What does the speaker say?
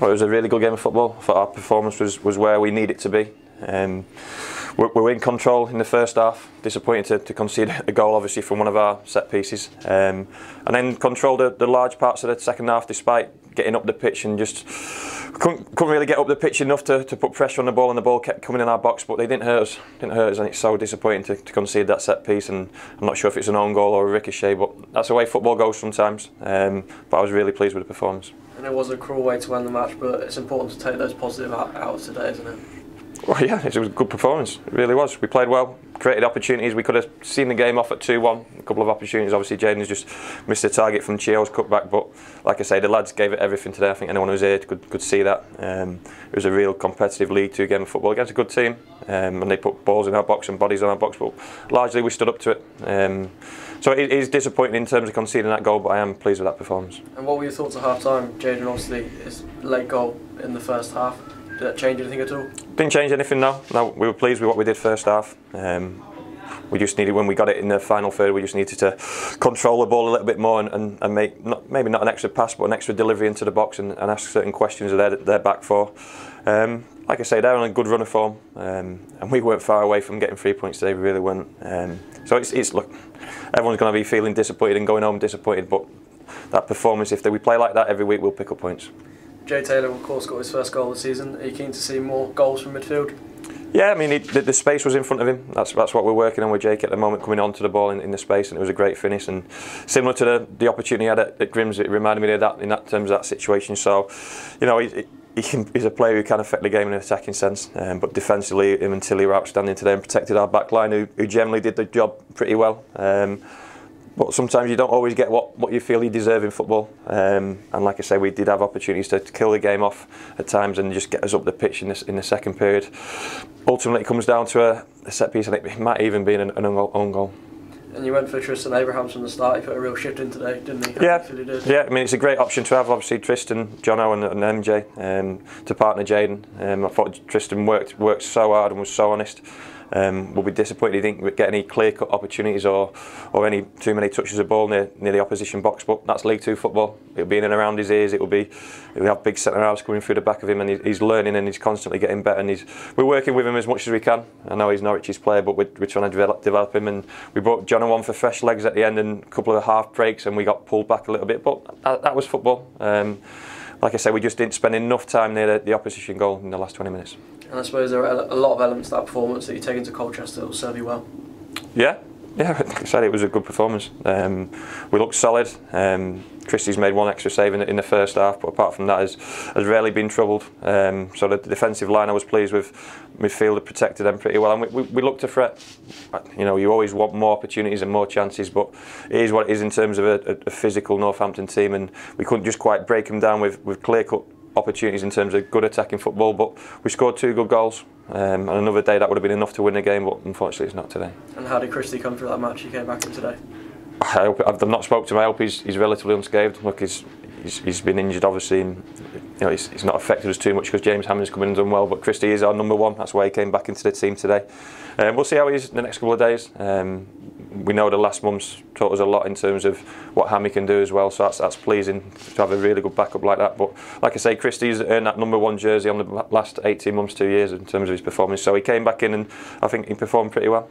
Well, it was a really good game of football. I thought our performance was where we need it to be. We were in control in the first half. Disappointed to concede a goal, obviously, from one of our set pieces, and then controlled the large parts of the second half, despite getting up the pitch, and just couldn't really get up the pitch enough to put pressure on the ball, and the ball kept coming in our box. But they didn't hurt us. And it's so disappointing to concede that set piece. And I'm not sure if it's an own goal or a ricochet, but that's the way football goes sometimes. But I was really pleased with the performance. And it was a cruel way to end the match, but it's important to take those positive out of today, isn't it? Well, yeah, it was a good performance. It really was. We played well, created opportunities. We could have seen the game off at 2-1. A couple of opportunities. Obviously, Jaden's just missed a target from Chio's cutback. But like I say, the lads gave it everything today. I think anyone who was here could see that. It was a real competitive League Two game of football against a good team. And they put balls in our box and bodies on our box. But largely, we stood up to it. So it is disappointing in terms of conceding that goal, but I am pleased with that performance. And what were your thoughts at half-time? Jaden, obviously, his late goal in the first half. Did that change anything at all? Didn't change anything, no. We were pleased with what we did first half. We just needed, when we got it in the final third, we just needed to control the ball a little bit more and make, maybe not an extra pass, but an extra delivery into the box and ask certain questions that they're back for. Like I say, they're on a good run of form, and we weren't far away from getting 3 points today. We really weren't. So look, everyone's going to be feeling disappointed and going home disappointed, but that performance, if we play like that every week, we'll pick up points. Jay Taylor, of course, got his first goal of the season. Are you keen to see more goals from midfield? Yeah, I mean, the space was in front of him. That's what we're working on with Jake at the moment, coming onto the ball in the space, and it was a great finish. And similar to the opportunity he had at Grimms, it reminded me of that in that terms of that situation. So, you know, he's a player who can affect the game in an attacking sense, but defensively, him and Tilly were outstanding today and protected our back line, who generally did the job pretty well. But sometimes you don't always get what you feel you deserve in football. And like I say, we did have opportunities to kill the game off at times and just get us up the pitch in the second period. Ultimately, it comes down to a set piece, and it might even be an own goal. And you went for Tristan Abrahams from the start. He put a real shift in today, didn't he? Yeah, I mean, it's a great option to have, obviously, Tristan, Jono and MJ to partner Jaden. I thought Tristan worked so hard and was so honest. We'll be disappointed he didn't get any clear-cut opportunities or any too many touches of ball near the opposition box, but that's League Two football. It'll be in and around his ears. He'll have big centre-halves coming through the back of him, and he's learning and he's constantly getting better, and we're working with him as much as we can. I know he's Norwich's player, but we're trying to develop him, and we brought John on for fresh legs at the end and a couple of half breaks, and we got pulled back a little bit, but that was football. Like I say, we just didn't spend enough time near the opposition goal in the last 20 minutes. And I suppose there are a lot of elements to that performance that you take into Colchester that will serve you well. Yeah, like I said, it was a good performance. We looked solid. Christie's made one extra save in the first half, but apart from that, has rarely been troubled. So the defensive line, I was pleased with. Midfield protected them pretty well, and we looked to threat. You know, you always want more opportunities and more chances, but it is what it is in terms of a physical Northampton team, and we couldn't just quite break them down with clear-cut opportunities in terms of good attacking football. But we scored 2 good goals, and another day that would have been enough to win the game, but unfortunately it's not today. And how did Christie come through that match? He came back in today. I've not spoke to him. I hope he's relatively unscathed. Look, he's been injured, obviously, and you know he's not affected us too much because James Hammond's come in and done well. But Christie is our number one. That's why he came back into the team today. We'll see how he is in the next couple of days. We know the last month's taught us a lot in terms of what Hammy can do as well. So that's pleasing to have a really good backup like that. But like I say, Christie's earned that number 1 jersey on the last 18 months, 2 years in terms of his performance. So he came back in and I think he performed pretty well.